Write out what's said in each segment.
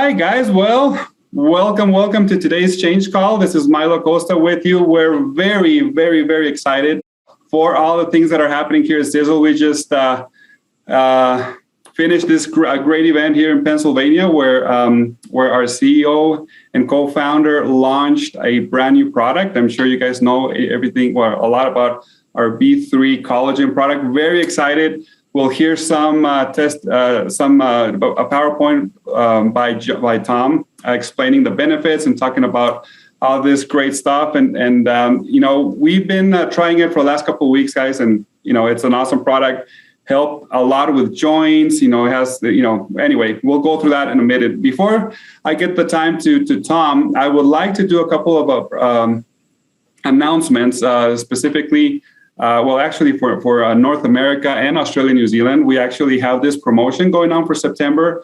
right, guys. Well, welcome to today's Change Call. This is Milo Acosta with you. We're very excited for all the things that are happening here at Sisel. We just finished this great event here in Pennsylvania, where our CEO and co-founder launched a brand new product. I'm sure you guys know everything, a lot about our B3 collagen product. Very excited. We'll hear some a PowerPoint by Tom explaining the benefits and talking about all this great stuff. And we've been trying it for the last couple of weeks, guys, and it's an awesome product. Help a lot with joints. It has anyway. We'll go through that in a minute. Before I get the time to Tom, I would like to do a couple of announcements, specifically. Actually, for North America and Australia, New Zealand, we actually have this promotion going on for September.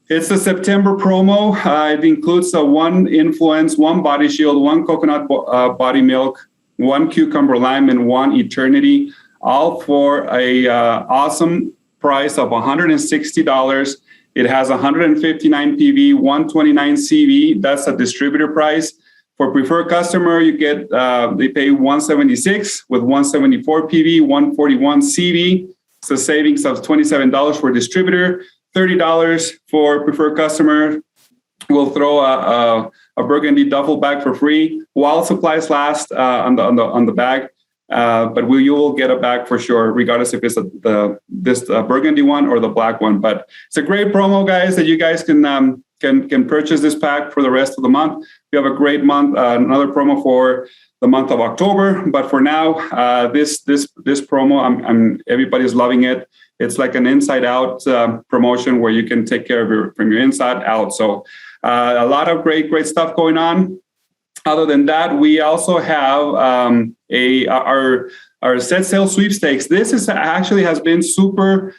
It's the September promo. It includes one Influence, one Body Shield, one Coconut Body Milk, one Cucumber Lime, and one Eternity, all for a awesome price of $160. It has 159 PV, 129 CV. That's a distributor price. For preferred customer, you get they pay $176 with 174 PV, 141 CV. It's a savings of $27 for distributor, $30 for preferred customer. We'll throw a burgundy duffel bag for free while supplies last on the bag. But you will get a bag for sure, regardless if it's this burgundy one or the black one. But it's a great promo, guys, that you guys can purchase this pack for the rest of the month. We have a great month, another promo for the month of October. But for now, this promo, everybody's loving it. It's like an inside out promotion where you can take care of from your inside out. So a lot of great stuff going on. Other than that, we also have our set sale sweepstakes. This is actually has been super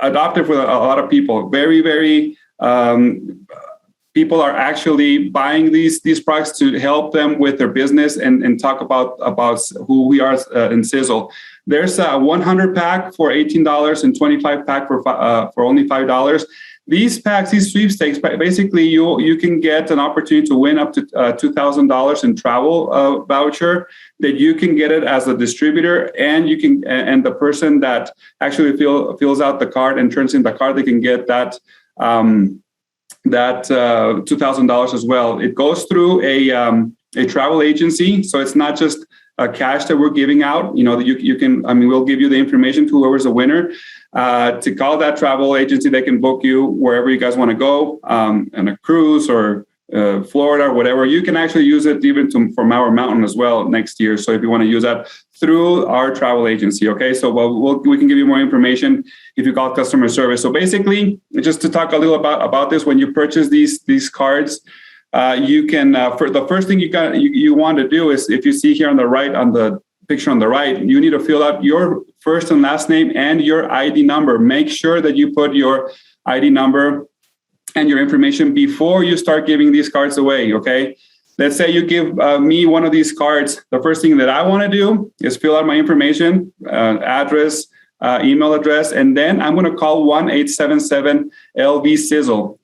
adopted for a lot of people. Very people are actually buying these products to help them with their business and talk about who we are in Sisel. There's a 100 pack for $18 and 25 pack for only $5. These packs, these sweepstakes, basically you can get an opportunity to win up to $2,000 in travel voucher that you can get it as a distributor, and the person that actually fills out the card and turns in the card, they can get that $2,000 as well. It goes through a travel agency, so it's not just cash that we're giving out. You can. We'll give you the information to whoever's a winner. To call that travel agency, they can book you wherever you guys want to go, on a cruise or Florida or whatever. You can actually use it even for Mower Mountain as well next year. So if you want to use that through our travel agency, okay. So we can give you more information if you call customer service. So basically, just to talk a little about this, when you purchase these cards, you can for the first thing you want to do is, if you see here on the right, on the picture on the right, you need to fill out your first and last name and your ID number. Make sure that you put your ID number and your information before you start giving these cards away, okay? Let's say you give me one of these cards. The first thing that I want to do is fill out my information, address, email address, and then I'm going to call 1-877-LV-SISEL.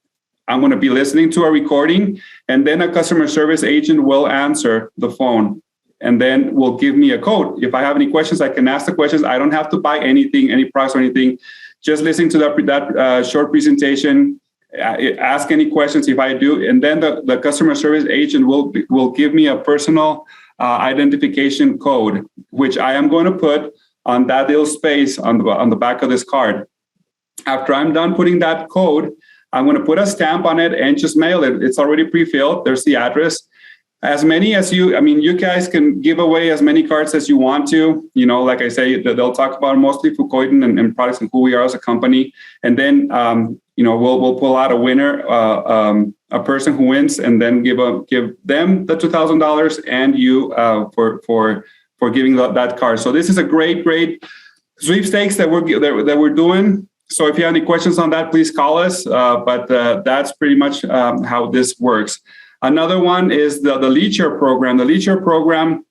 I'm going to be listening to a recording, and then a customer service agent will answer the phone and then will give me a code. If I have any questions, I can ask the questions. I don't have to buy anything, any products or anything. Just listening to that short presentation, ask any questions if I do, and then the customer service agent will give me a personal identification code, which I am going to put on that little space on the back of this card. After I'm done putting that code, I'm going to put a stamp on it and just mail it. It's already pre-filled. There's the address. As many as you guys can give away as many cards as you want to. Like I say, they'll talk about mostly Fucoidan and products and who we are as a company. And then, we'll pull out a winner, a person who wins, and then give them the $2,000 and you for giving that card. So this is a great sweepstakes that we're doing. So if you have any questions on that, please call us. But that's pretty much how this works. Another one is the Lead Share program. The Lead Share program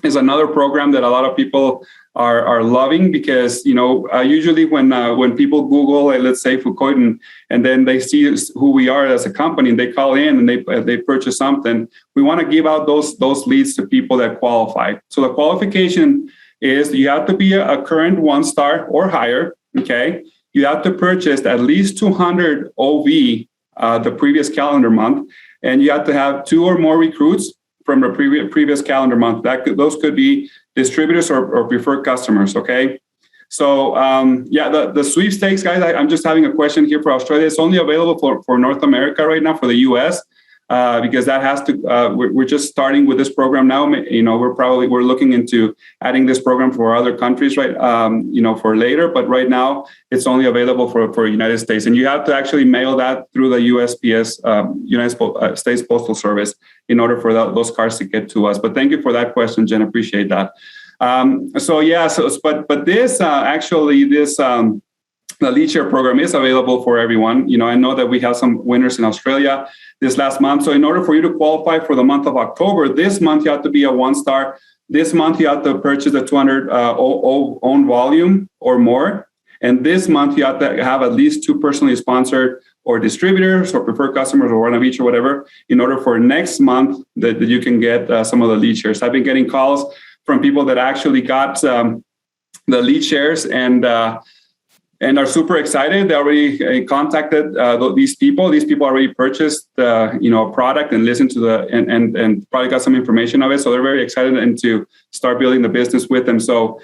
is another program that a lot of people are loving, because usually when people Google, let's say Fukuoka, and then they see who we are as a company, and they call in and they purchase something, we want to give out those leads to people that qualify. So the qualification is you have to be a current 1-star or higher. Okay, you have to purchase at least 200 OV the previous calendar month, and you have to have 2 or more recruits from the previous calendar month. Those could be distributors or preferred customers. Okay, so the sweepstakes, guys. I'm just having a question here for Australia. It's only available for North America right now, for the US, because that has to. We're just starting with this program now. We're looking into adding this program for other countries, right? For later, but right now it's only available for United States, and you have to actually mail that through the USPS, United States Postal Service, in order for those cards to get to us. But thank you for that question, Jen. Appreciate that. But this the lead share program is available for everyone. I know that we have some winners in Australia this last month. So in order for you to qualify for the month of October, this month you have to be a 1-star. This month you have to purchase a 200 own volume or more. And this month you have to have at least 2 personally sponsored or distributors or preferred customers or one of each or whatever, in order for next month that you can get some of the lead shares. I've been getting calls from people that actually got the lead shares and are super excited. They already contacted these people. These people already purchased a product and listened to and probably got some information of it. So they're very excited and to start building the business with them. So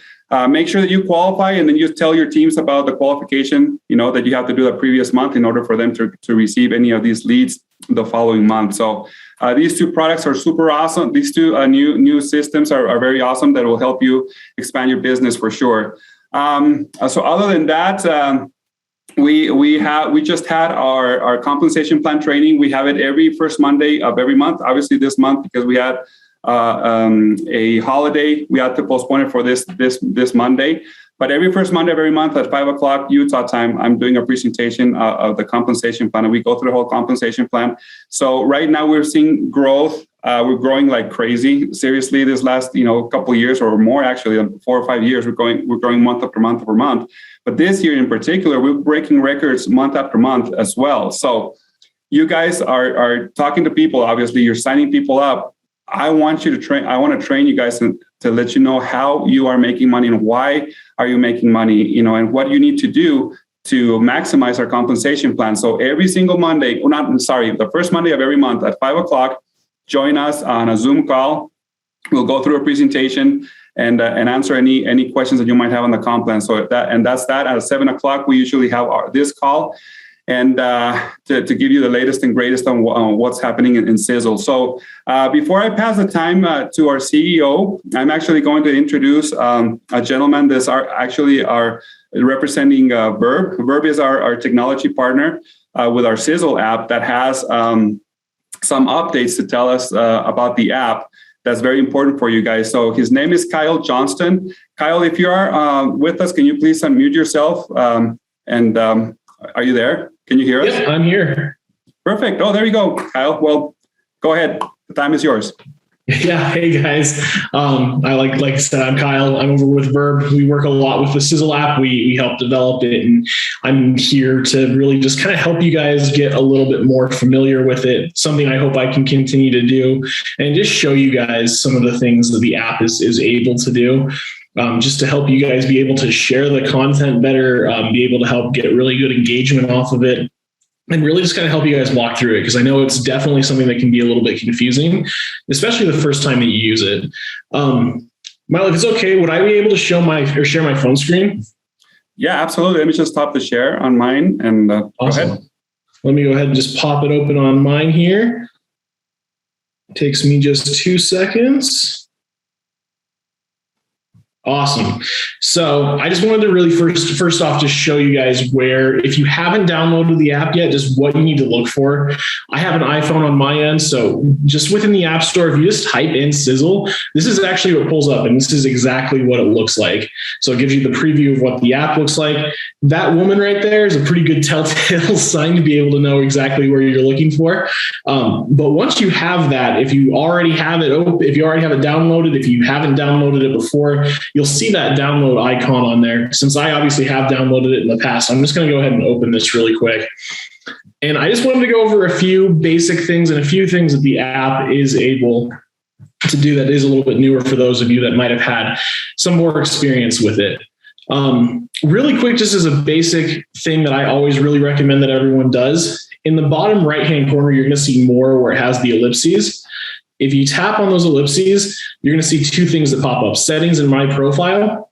make sure that you qualify, and then you tell your teams about the qualification, that you have to do the previous month in order for them to receive any of these leads the following month. So these 2 products are super awesome. These 2 new systems are very awesome that will help you expand your business for sure. So other than that, we just had our compensation plan training. We have it every first Monday of every month. Obviously this month, because we had a holiday, we had to postpone it for this Monday. But every first Monday of every month at 5:00 Utah time, I'm doing a presentation of the compensation plan, and we go through the whole compensation plan. So right now we're seeing growth. We're growing like crazy. Seriously, this last couple of years or more, actually 4 or 5 years, we're growing month after month after month. But this year in particular, we're breaking records month after month as well. So you guys are talking to people. Obviously, you're signing people up. I want you to train. I want to train you guys to let you know how you are making money and why are you making money, and what you need to do to maximize our compensation plan. So every single Monday, the first Monday of every month at 5:00, join us on a Zoom call. We'll go through a presentation and answer any questions that you might have on the comp plan. So that's that. At 7:00, we usually have this call, and to give you the latest and greatest on what's happening in Sisel. So before I pass the time to our CEO, I'm actually going to introduce a gentleman that's our representing Verb. Verb is our technology partner with our Sisel app that has some updates to tell us about the app that's very important for you guys. So his name is Johnston. Kyle, if you are with us, can you please unmute yourself? Are you there? Can you hear us? Yes, I'm here. Perfect. Oh, there you go, Kyle. Well, go ahead. The time is yours. Yeah. Hey guys. I like I said, I'm Kyle. I'm over with Verb. We work a lot with the Sisel app. We help develop it, and I'm here to really just kind of help you guys get a little bit more familiar with it. Something I hope I can continue to do, and just show you guys some of the things that the app is able to do. Just to help you guys be able to share the content better, be able to help get really good engagement off of it, and really just kind of help you guys walk through it, because I know it's definitely something that can be a little bit confusing, especially the first time that you use it. Milo, if it's okay, would I be able to share my phone screen? Yeah, absolutely. Let me just stop the share on mine and awesome. Go ahead. Let me go ahead and just pop it open on mine here. It takes me just 2 seconds. Awesome. So I just wanted to really first off just show you guys where, if you haven't downloaded the app yet, just what you need to look for. I have an iPhone on my end, so just within the App Store, if you just type in Sisel, this is actually what pulls up, and this is exactly what it looks like. So it gives you the preview of what the app looks like. That woman right there is a pretty good telltale sign to be able to know exactly where you're looking for. But once you have that, if you already have it open, if you already have it downloaded, if you haven't downloaded it before, you'll see that download icon on there. Since I obviously have downloaded it in the past, I'm just going to go ahead and open this really quick. And I just wanted to go over a few basic things and a few things that the app is able to do that is a little bit newer for those of you that might have had some more experience with it. Really quick, just as a basic thing that I always really recommend that everyone does, in the bottom right-hand corner, you're going to see more where it has the ellipses. If you tap on those ellipses, you're going to see two things that pop up: settings and my profile.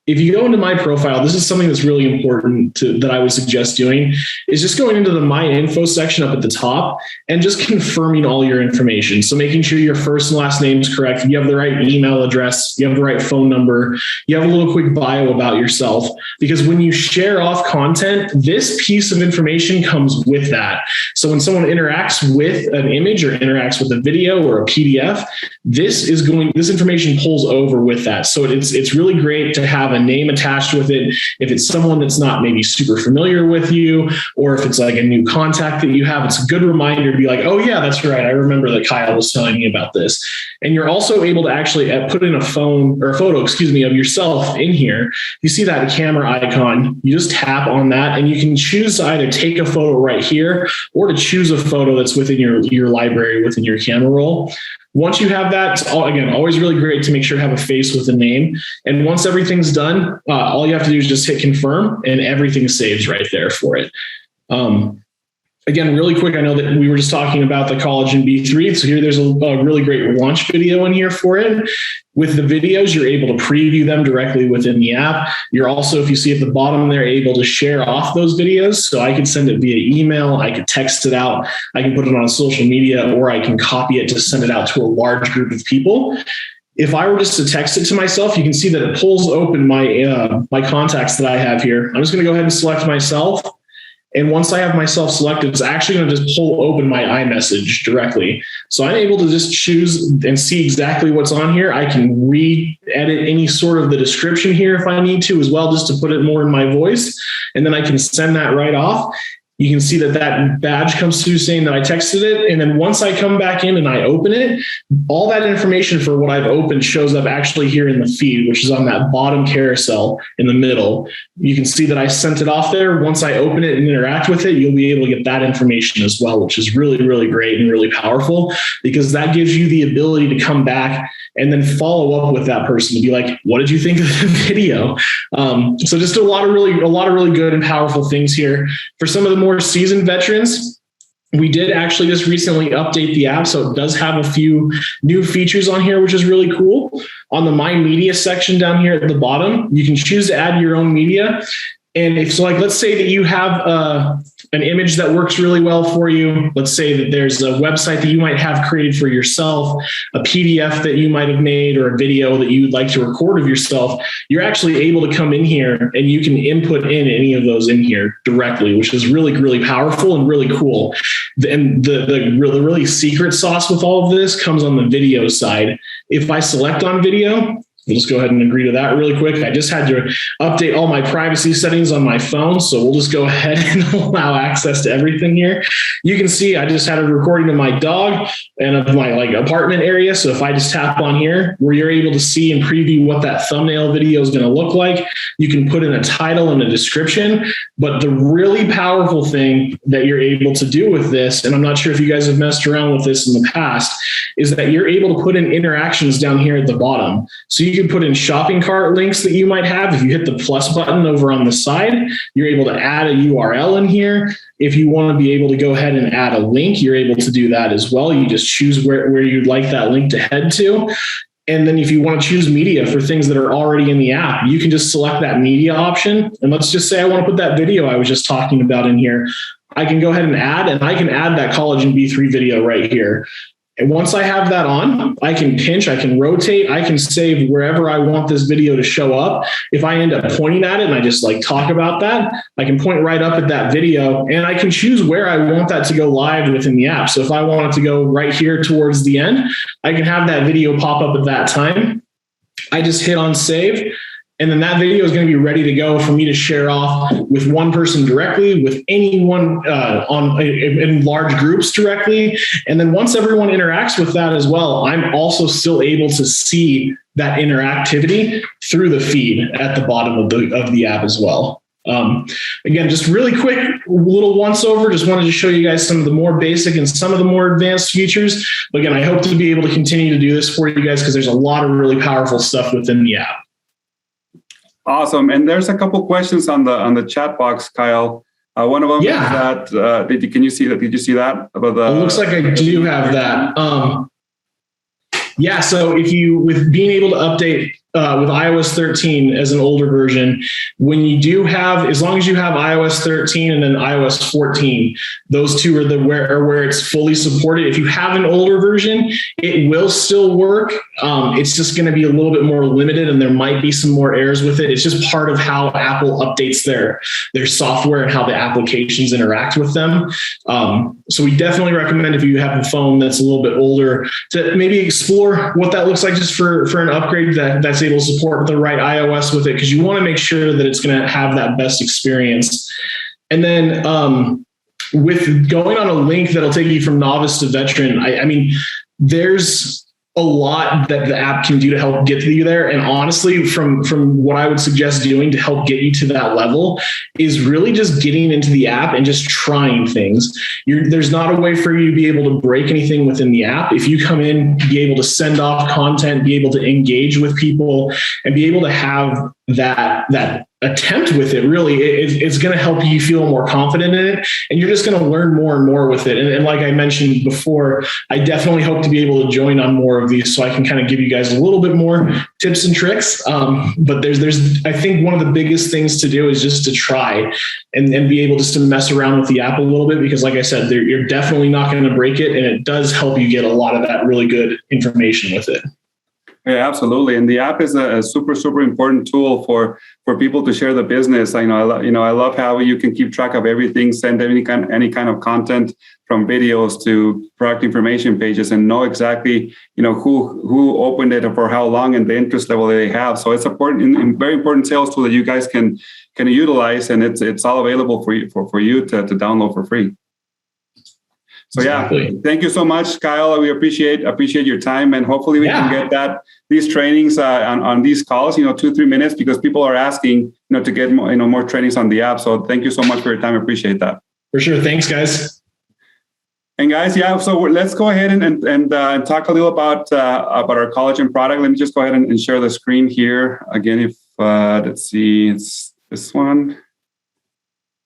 If you go into my profile, this is something that's really important that I would suggest doing, is just going into the My Info section up at the top and just confirming all your information. So making sure your first and last name is correct, you have the right email address, you have the right phone number, you have a little quick bio about yourself. Because when you share off content, this piece of information comes with that. So when someone interacts with an image or interacts with a video or a PDF, this information pulls over with that. So it's really great to have a name attached with it. If it's someone that's not maybe super familiar with you, or if it's like a new contact that you have, it's a good reminder to be like, oh yeah, that's right, I remember that Kyle was telling me about this. And you're also able to actually put in a photo of yourself in here. You see that camera icon, you just tap on that and you can choose to either take a photo right here or to choose a photo that's within your library, within your camera roll. Once you have that, it's always really great to make sure to have a face with a name. And once everything's done, all you have to do is just hit confirm and everything saves right there for it. Again, really quick, I know that we were just talking about the Collagen B3. So here there's a really great launch video in here for it. With the videos, you're able to preview them directly within the app. You're also, if you see at the bottom there, able to share off those videos. So I could send it via email, I could text it out, I can put it on social media, or I can copy it to send it out to a large group of people. If I were just to text it to myself, you can see that it pulls open my contacts that I have here. I'm just going to go ahead and select myself. And once I have myself selected, it's actually going to just pull open my iMessage directly. So I'm able to just choose and see exactly what's on here. I can re-edit any sort of the description here if I need to as well, just to put it more in my voice. And then I can send that right off. You can see that badge comes through saying that I texted it. And then once I come back in and I open it, all that information for what I've opened shows up actually here in the feed, which is on that bottom carousel in the middle. You can see that I sent it off there. Once I open it and interact with it, you'll be able to get that information as well, which is really, really great and really powerful, because that gives you the ability to come back and then follow up with that person to be like, what did you think of the video? So just a lot of really good and powerful things here. For some of the more seasoned veterans, we did actually just recently update the app, so it does have a few new features on here, which is really cool. On the My Media section down here at the bottom, you can choose to add your own media. And if so, like, let's say that you have an image that works really well for you. Let's say that there's a website that you might have created for yourself, a PDF that you might have made, or a video that you'd like to record of yourself. You're actually able to come in here and you can input in any of those in here directly, which is really, really powerful and really cool. And the really secret sauce with all of this comes on the video side. If I select on video, we'll just go ahead and agree to that really quick. I just had to update all my privacy settings on my phone, so we'll just go ahead and allow access to everything here. You can see I just had a recording of my dog and of my apartment area. So if I just tap on here, where you're able to see and preview what that thumbnail video is going to look like, you can put in a title and a description. But the really powerful thing that you're able to do with this, and I'm not sure if you guys have messed around with this in the past, is that you're able to put in interactions down here at the bottom. So you can put in shopping cart links that you might have. If you hit the plus button over on the side, you're able to add a URL in here. If you want to be able to go ahead and add a link, you're able to do that as well. You just choose where you'd like that link to head to. And then if you want to choose media for things that are already in the app, you can just select that media option. And let's just say I want to put that video I was just talking about in here. I can go ahead and I can add that Collagen B3 video right here. And once I have that on, I can pinch, I can rotate, I can save wherever I want this video to show up. If I end up pointing at it and I just talk about that, I can point right up at that video and I can choose where I want that to go live within the app. So if I want it to go right here towards the end, I can have that video pop up at that time. I just hit on save. And then that video is going to be ready to go for me to share off with one person directly, with anyone in large groups directly. And then once everyone interacts with that as well, I'm also still able to see that interactivity through the feed at the bottom of the app as well. Again, just really quick, little once over, just wanted to show you guys some of the more basic and some of the more advanced features. But again, I hope to be able to continue to do this for you guys because there's a lot of really powerful stuff within the app. Awesome. And there's a couple questions on the chat box, Kyle. One of them is that, can you see that? Did you see that? About the, it looks like I do have that. So with being able to update with iOS 13 as an older version, when you do have, as long as you have iOS 13 and then iOS 14, those two are where it's fully supported. If you have an older version, it will still work. It's just going to be a little bit more limited, and there might be some more errors with it. It's just part of how Apple updates their software and how the applications interact with them. So we definitely recommend, if you have a phone that's a little bit older, to maybe explore what that looks like just for an upgrade that's able to support the right iOS with it, because you want to make sure that it's going to have that best experience. And then with going on a link that'll take you from novice to veteran, I mean, there's a lot that the app can do to help get you there. And honestly, from what I would suggest doing to help get you to that level is really just getting into the app and just trying things. There's not a way for you to be able to break anything within the app. If you come in, be able to send off content, be able to engage with people, and be able to have that attempt with it, really, it's going to help you feel more confident in it. And you're just going to learn more and more with it. And like I mentioned before, I definitely hope to be able to join on more of these so I can kind of give you guys a little bit more tips and tricks. But there's, I think one of the biggest things to do is just to try and be able just to mess around with the app a little bit, because like I said, you're definitely not going to break it. And it does help you get a lot of that really good information with it. Yeah, absolutely. And the app is a super, super important tool for people to share the business. I love how you can keep track of everything, send any kind of content, from videos to product information pages, and know exactly, who opened it for how long and the interest level that they have. So it's important, very important sales tool that you guys can utilize, and it's all available for you to download for free. So thank you so much, Kyle. We appreciate your time, and hopefully we can get these trainings on these calls, 2-3 minutes, because people are asking, to get more trainings on the app. So thank you so much for your time. I appreciate that. For sure. Thanks, guys. And guys, so let's go ahead and talk a little about our collagen product. Let me just go ahead and share the screen here again. If let's see, it's this one.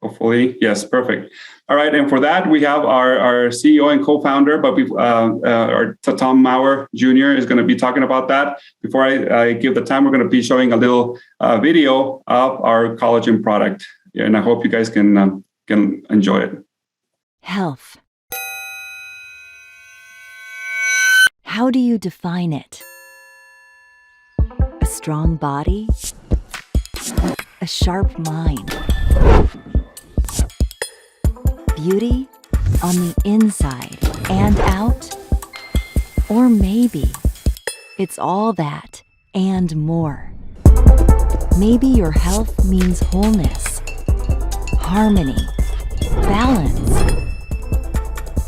Hopefully, yes, perfect. All right, and for that, we have our CEO and co-founder, but our Tom Mower Junior is going to be talking about that. Before I give the time, we're going to be showing a little video of our collagen product, and I hope you guys can enjoy it. Health. How do you define it? A strong body? A sharp mind? Beauty on the inside and out? Or maybe it's all that and more. Maybe your health means wholeness, harmony, balance.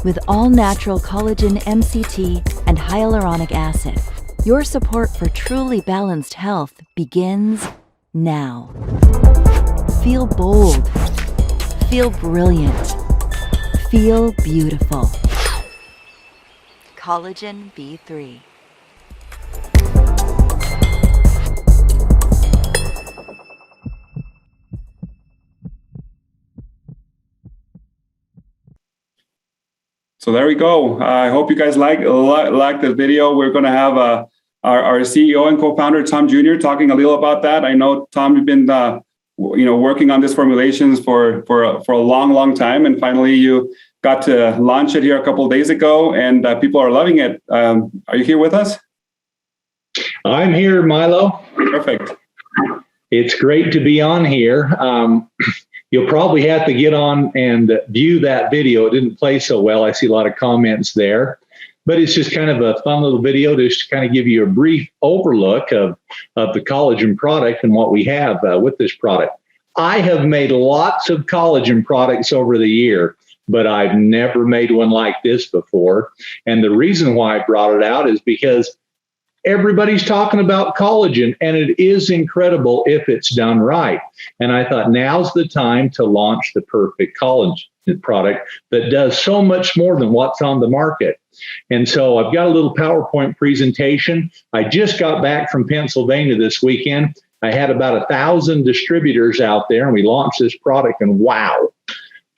With all-natural collagen MCT and hyaluronic acid, your support for truly balanced health begins now. Feel bold. Feel brilliant. Feel beautiful. Collagen B3. So there we go. I hope you guys like this video. We're going to have our CEO and co-founder Tom Jr. talking a little about that. I know Tom, you've been working on this formulations for a long time, and finally you got to launch it here a couple of days ago, and people are loving it. Are you here with us? I'm here, Milo. Perfect. It's great to be on here. You'll probably have to get on and view that video. It didn't play so well. I see a lot of comments there. but it's just kind of a fun little video just to kind of give you a brief overlook of the collagen product and what we have with this product. I have made lots of collagen products over the year, but I've never made one like this before. And the reason why I brought it out is because everybody's talking about collagen, and it is incredible if it's done right. And I thought now's the time to launch the perfect collagen product that does so much more than what's on the market. And so I've got a little PowerPoint presentation. I just got back from Pennsylvania this weekend. I had about 1,000 distributors out there, and we launched this product, and wow,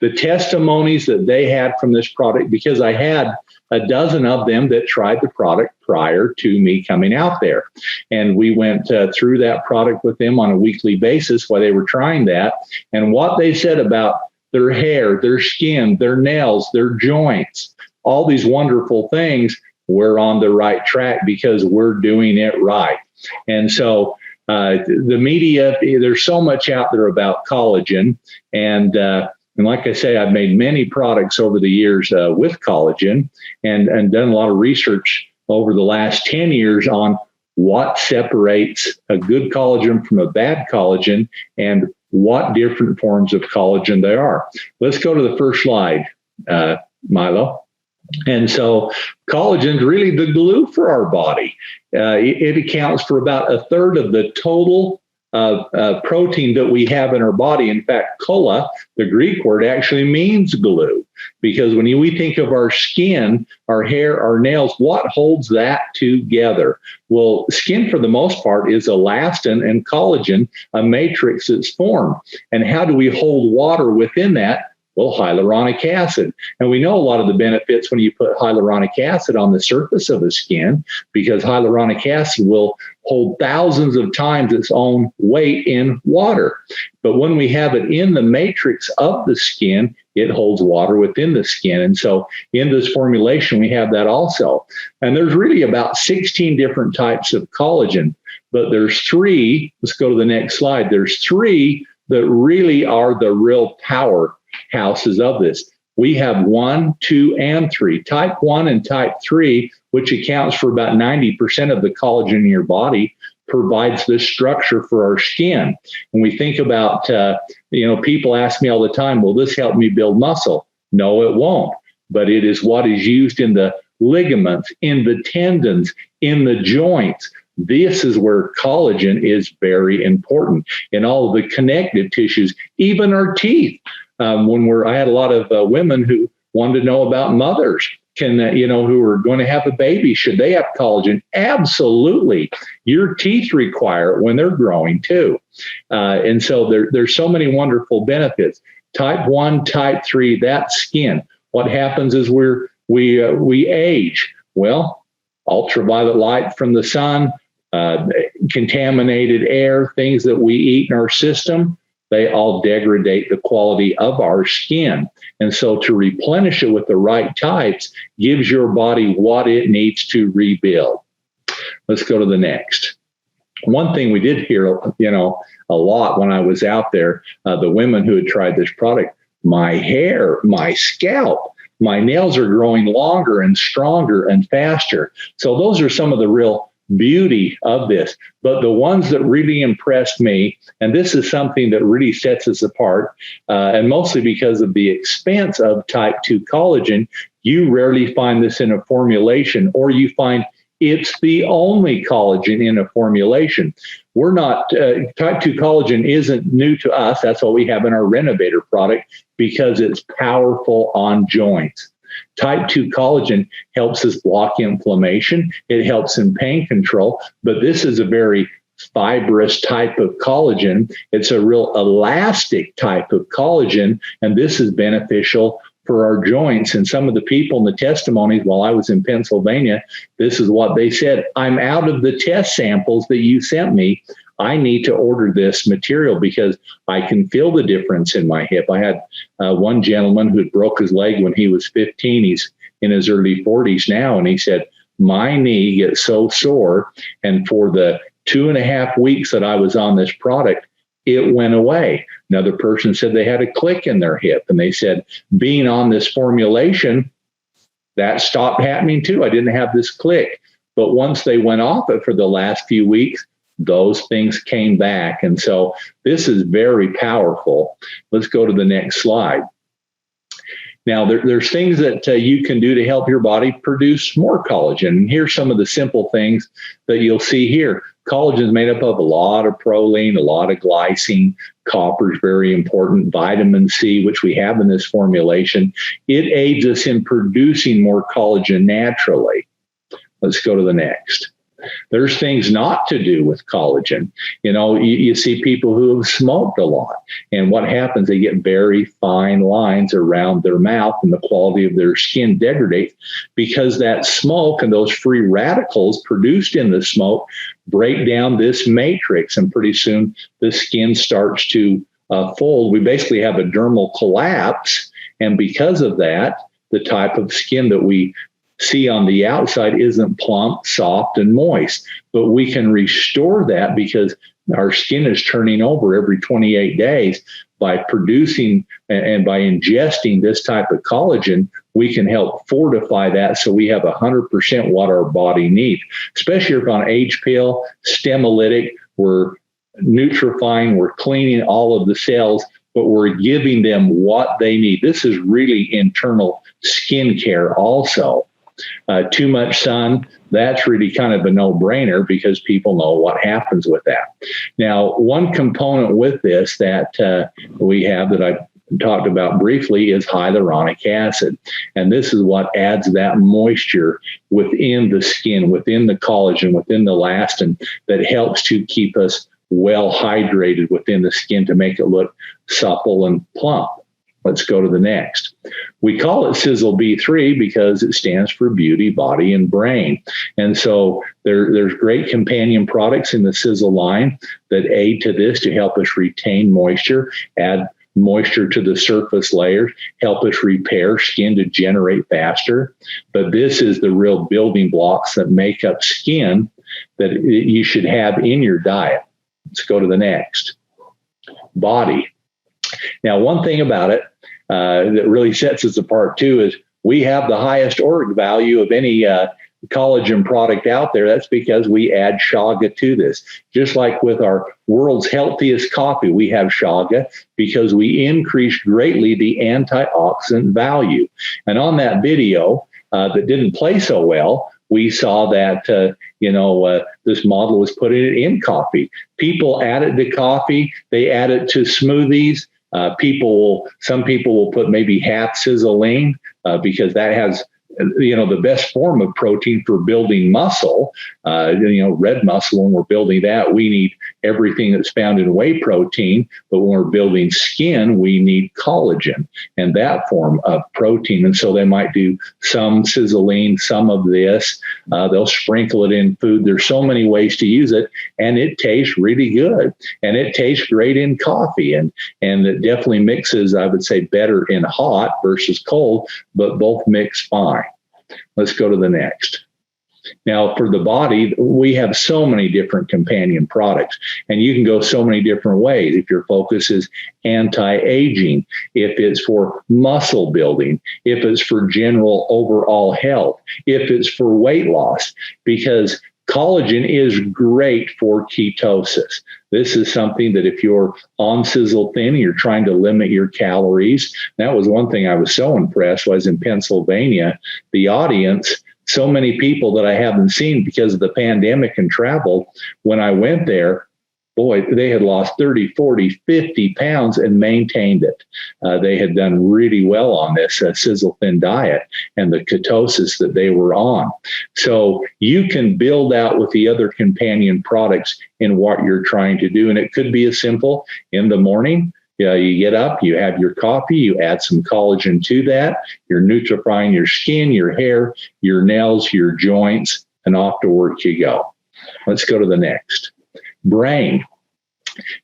the testimonies that they had from this product, because I had a dozen of them that tried the product prior to me coming out there. And we went through that product with them on a weekly basis while they were trying that. And what they said about their hair, their skin, their nails, their joints, all these wonderful things, we're on the right track because we're doing it right. And so the media, there's so much out there about collagen. And like I say, I've made many products over the years with collagen and done a lot of research over the last 10 years on what separates a good collagen from a bad collagen and what different forms of collagen there are. Let's go to the first slide, Milo. And so collagen is really the glue for our body. It accounts for about a third of the total protein that we have in our body. In fact, kola, the Greek word, actually means glue, because when we think of our skin, our hair, our nails, what holds that together? Well, skin for the most part is elastin and collagen, a matrix that's formed. And how do we hold water within that? Well, hyaluronic acid. And we know a lot of the benefits when you put hyaluronic acid on the surface of the skin, because hyaluronic acid will hold thousands of times its own weight in water. But when we have it in the matrix of the skin, it holds water within the skin. And so in this formulation, we have that also. And there's really about 16 different types of collagen, but there's three. Let's go to the next slide. There's three that really are the real power houses of this. We have 1, 2, and 3. Type 1 and type 3, which accounts for about 90% of the collagen in your body, provides this structure for our skin. When we think about, people ask me all the time, will this help me build muscle? No, it won't. But it is what is used in the ligaments, in the tendons, in the joints. This is where collagen is very important in all of the connective tissues, even our teeth. I had a lot of women who wanted to know about mothers, who are going to have a baby. Should they have collagen? Absolutely. Your teeth require it when they're growing too. And so there's so many wonderful benefits. Type 1, type 3, that's skin. What happens is we age. Well, ultraviolet light from the sun, contaminated air, things that we eat in our system, they all degrade the quality of our skin. And so to replenish it with the right types gives your body what it needs to rebuild. Let's go to the next. One thing we did hear, a lot when I was out there, the women who had tried this product, my hair, my scalp, my nails are growing longer and stronger and faster. So those are some of the real beauty of this. But the ones that really impressed me, and this is something that really sets us apart, and mostly because of the expense of type 2 collagen, you rarely find this in a formulation, or you find it's the only collagen in a formulation. We're not, type 2 collagen isn't new to us. That's what we have in our Renovator product, because it's powerful on joints. Type 2 collagen helps us block inflammation. It helps in pain control, but this is a very fibrous type of collagen. It's a real elastic type of collagen, and this is beneficial for our joints. And some of the people in the testimonies while I was in Pennsylvania, this is what they said: I'm out of the test samples that you sent me. I need to order this material because I can feel the difference in my hip. I had one gentleman who had broke his leg when he was 15. He's in his early 40s now. And he said, my knee gets so sore. And for the 2.5 weeks that I was on this product, it went away. Another person said they had a click in their hip. And they said, being on this formulation, that stopped happening too. I didn't have this click. But once they went off it for the last few weeks, those things came back. And so this is very powerful. Let's go to the next slide. Now, there's things that you can do to help your body produce more collagen. And here's some of the simple things that you'll see here. Collagen is made up of a lot of proline, a lot of glycine. Copper is very important. Vitamin C, which we have in this formulation, it aids us in producing more collagen naturally. Let's go to the next. There's things not to do with collagen. You see people who have smoked a lot, and what happens, they get very fine lines around their mouth and the quality of their skin degrades because that smoke and those free radicals produced in the smoke break down this matrix, and pretty soon the skin starts to fold. We basically have a dermal collapse, and because of that, the type of skin that we see on the outside isn't plump, soft, and moist. But we can restore that because our skin is turning over every 28 days. By producing and by ingesting this type of collagen, we can help fortify that so we have 100% what our body needs. Especially if on H pill, Stemolytic, we're nutrifying, we're cleaning all of the cells, but we're giving them what they need. This is really internal skin care also. Too much sun, that's really kind of a no-brainer because people know what happens with that. Now, one component with this that we have that I talked about briefly is hyaluronic acid. And this is what adds that moisture within the skin, within the collagen, within the elastin that helps to keep us well hydrated within the skin to make it look supple and plump. Let's go to the next. We call it Sisel B3 because it stands for beauty, body, and brain. And so there's great companion products in the Sisel line that aid to this to help us retain moisture, add moisture to the surface layers, help us repair skin to generate faster. But this is the real building blocks that make up skin that you should have in your diet. Let's go to the next. Body. Now, one thing about it that really sets us apart too is we have the highest ORAC value of any collagen product out there. That's because we add chaga to this. Just like with our world's healthiest coffee, we have chaga because we increased greatly the antioxidant value. And on that video that didn't play so well, we saw that, this model was putting it in coffee. People add it to coffee. They add it to smoothies. Some people will put maybe half cisalline because that has, the best form of protein for building muscle. Red muscle, when we're building that, we need everything that's found in whey protein. But when we're building skin, we need collagen and that form of protein. And so they might do some cisalline, some of this. They'll sprinkle it in food. There's so many ways to use it, and it tastes really good. And it tastes great in coffee. And it definitely mixes, I would say, better in hot versus cold, but both mix fine. Let's go to the next. Now, for the body, we have so many different companion products, and you can go so many different ways. If your focus is anti-aging, if it's for muscle building, if it's for general overall health, if it's for weight loss, because collagen is great for ketosis. This is something that if you're on Sisel Thin, you're trying to limit your calories. That was one thing I was so impressed was in Pennsylvania, the audience, so many people that I haven't seen because of the pandemic and travel. When I went there, boy, they had lost 30, 40, 50 pounds and maintained it. They had done really well on this Sisel Thin diet and the ketosis that they were on. So you can build out with the other companion products in what you're trying to do. And it could be as simple in the morning. You get up, you have your coffee, you add some collagen to that. You're nutrifying your skin, your hair, your nails, your joints, and off to work you go. Let's go to the next. Brain.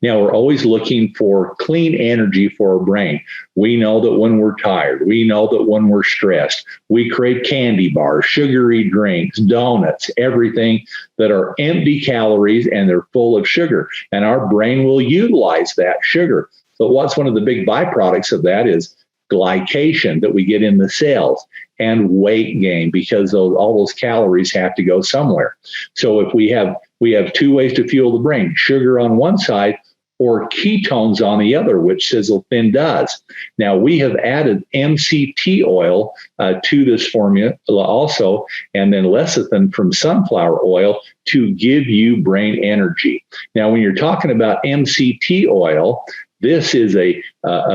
Now, we're always looking for clean energy for our brain. We know that when we're tired, we know that when we're stressed, we crave candy bars, sugary drinks, donuts, everything that are empty calories and they're full of sugar. And our brain will utilize that sugar. But what's one of the big byproducts of that is glycation that we get in the cells. and weight gain, because all those calories have to go somewhere. So if we have two ways to fuel the brain: sugar on one side or ketones on the other, which Sisel Thin does. Now, we have added MCT oil to this formula also, and then lecithin from sunflower oil to give you brain energy. Now, when you're talking about MCT oil, this is a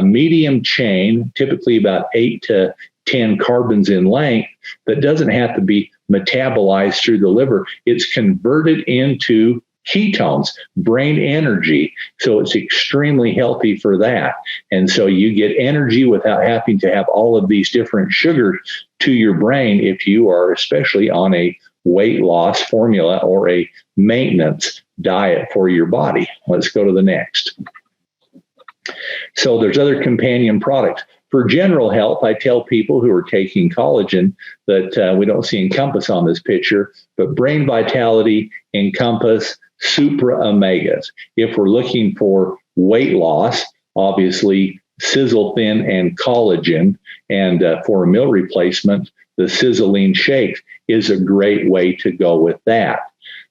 medium chain, typically about 8 to 10 carbons in length, that doesn't have to be metabolized through the liver. It's converted into ketones, brain energy. So it's extremely healthy for that. And so you get energy without having to have all of these different sugars to your brain if you are especially on a weight loss formula or a maintenance diet for your body. Let's go to the next. So there's other companion products. For general health, I tell people who are taking collagen that we don't see Encompass on this picture, but Brain Vitality, Encompass, Supra Omegas. If we're looking for weight loss, obviously Sisel Thin and collagen, and for a meal replacement, the Siseline shake is a great way to go with that.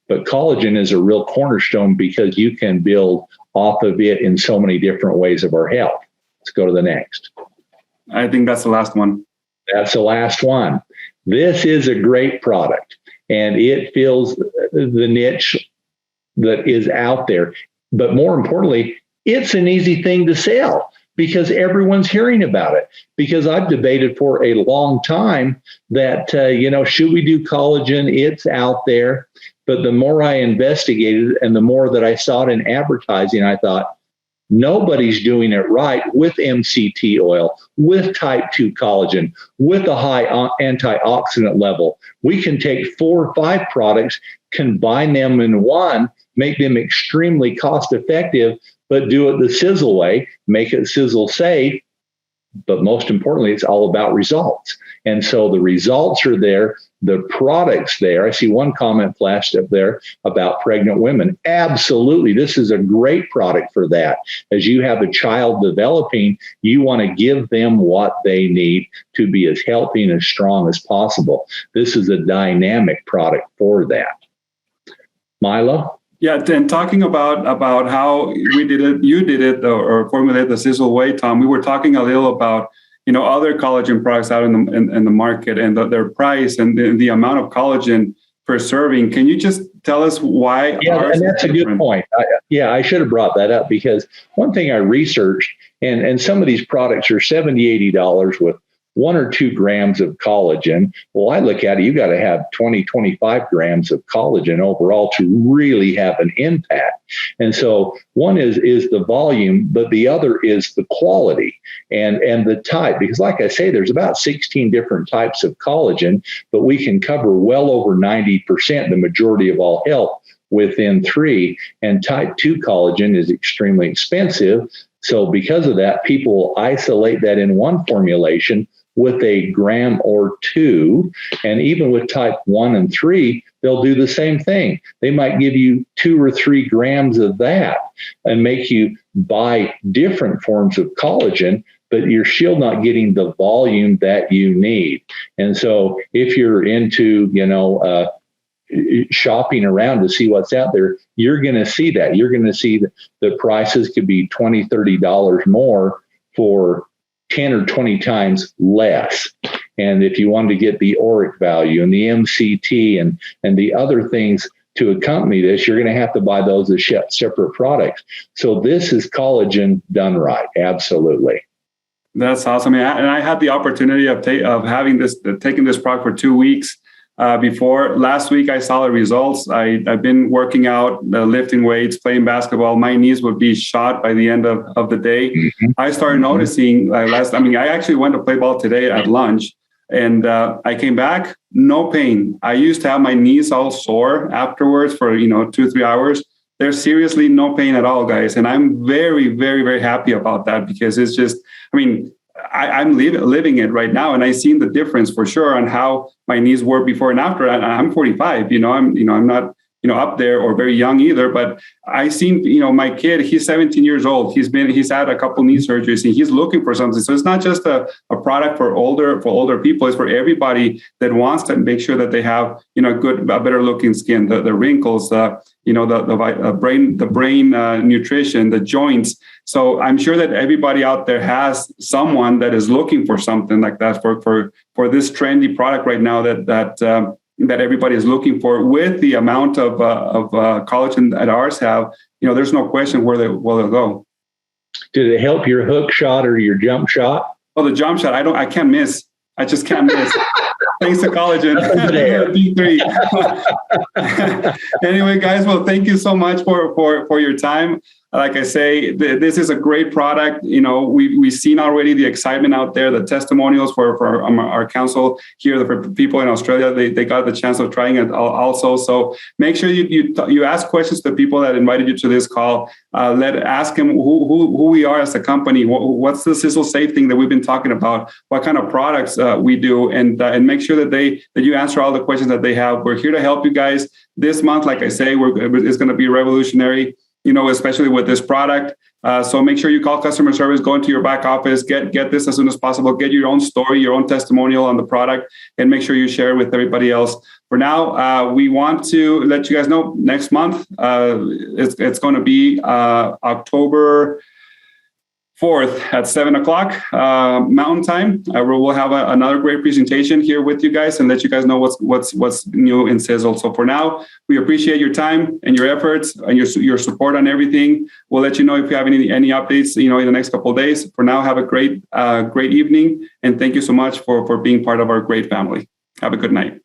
But collagen is a real cornerstone because you can build off of it in so many different ways of our health. Let's go to the next. I think that's the last one. That's the last one. This is a great product, and it fills the niche that is out there. But more importantly, it's an easy thing to sell because everyone's hearing about it. Because I've debated for a long time that, should we do collagen? It's out there. But the more I investigated and the more that I saw it in advertising, I thought, nobody's doing it right with MCT oil, with type 2 collagen, with a high antioxidant level. We can take 4 or 5 products, combine them in one, make them extremely cost effective, but do it the Sisel way, make it Sisel safe. But most importantly, it's all about results. And so the results are there, the products there. I see one comment flashed up there about pregnant women. Absolutely. This is a great product for that. As you have a child developing, you want to give them what they need to be as healthy and as strong as possible. This is a dynamic product for that. Milo? Yeah, and talking about how we did it, you did it, or formulated the Sisel way, Tom. We were talking a little about other collagen products out in the market and their price and the amount of collagen per serving. Can you just tell us why? Yeah, and that's a good point. I should have brought that up because one thing I researched, and some of these products are $70, $80 with 1 or 2 grams of collagen. Well, I look at it, you got to have 20, 25 grams of collagen overall to really have an impact. And so one is the volume, but the other is the quality and the type. Because like I say, there's about 16 different types of collagen, but we can cover well over 90%, the majority of all health, within 3. And type 2 collagen is extremely expensive. So because of that, people isolate that in one formulation with a gram or 2. And even with type 1 and 3, they'll do the same thing. They might give you 2 or 3 grams of that and make you buy different forms of collagen, but you're still not getting the volume that you need. And so if you're into, shopping around to see what's out there, you're going to see that. You're going to see that the prices could be $20, $30 more for 10 or 20 times less. And if you wanted to get the ORIC value and the MCT and the other things to accompany this, you're going to have to buy those as separate products. So this is collagen done right. Absolutely. That's awesome. And I had the opportunity of taking this product for 2 weeks. Before last week, I saw the results. I've been working out, lifting weights, playing basketball. My knees would be shot by the end of the day. Mm-hmm. I started noticing I actually went to play ball today at lunch, and I came back, no pain. I used to have my knees all sore afterwards for 2-3 hours. There's seriously no pain at all, guys, and I'm very, very, very happy about that because it's just, I'm living it right now, and I've seen the difference for sure on how my knees were before and after. I'm 45. I'm not up there or very young either. But I seen, my kid, he's 17 years old. He's had a couple knee surgeries and he's looking for something. So it's not just a product for older people. It's for everybody that wants to make sure that they have, a better looking skin, the wrinkles, the brain nutrition, the joints. So I'm sure that everybody out there has someone that is looking for something like that for this trendy product right now that everybody is looking for. With the amount of collagen that ours have, there's no question where they'll go. Did it help your hook shot or your jump shot? Oh, the jump shot! I can't miss. I just can't miss. Thanks to collagen B3. Anyway, guys, well, thank you so much for your time. Like I say, this is a great product. We've seen already the excitement out there, the testimonials for our council here, for people in Australia. They got the chance of trying it also. So make sure you ask questions to the people that invited you to this call. Ask them who we are as a company. What's the Sisel Safe thing that we've been talking about? What kind of products we do, and make sure that you answer all the questions that they have. We're here to help you guys this month. Like I say, it's going to be revolutionary. Especially with this product. So make sure you call customer service, go into your back office, get this as soon as possible, get your own story, your own testimonial on the product, and make sure you share it with everybody else. For now, we want to let you guys know next month, it's going to be October 4th at 7:00 Mountain Time. We'll have another great presentation here with you guys and let you guys know what's new in Sisel. So for now, we appreciate your time and your efforts and your support on everything. We'll let you know if you have any updates, in the next couple of days. For now, have a great evening, and thank you so much for being part of our great family. Have a good night.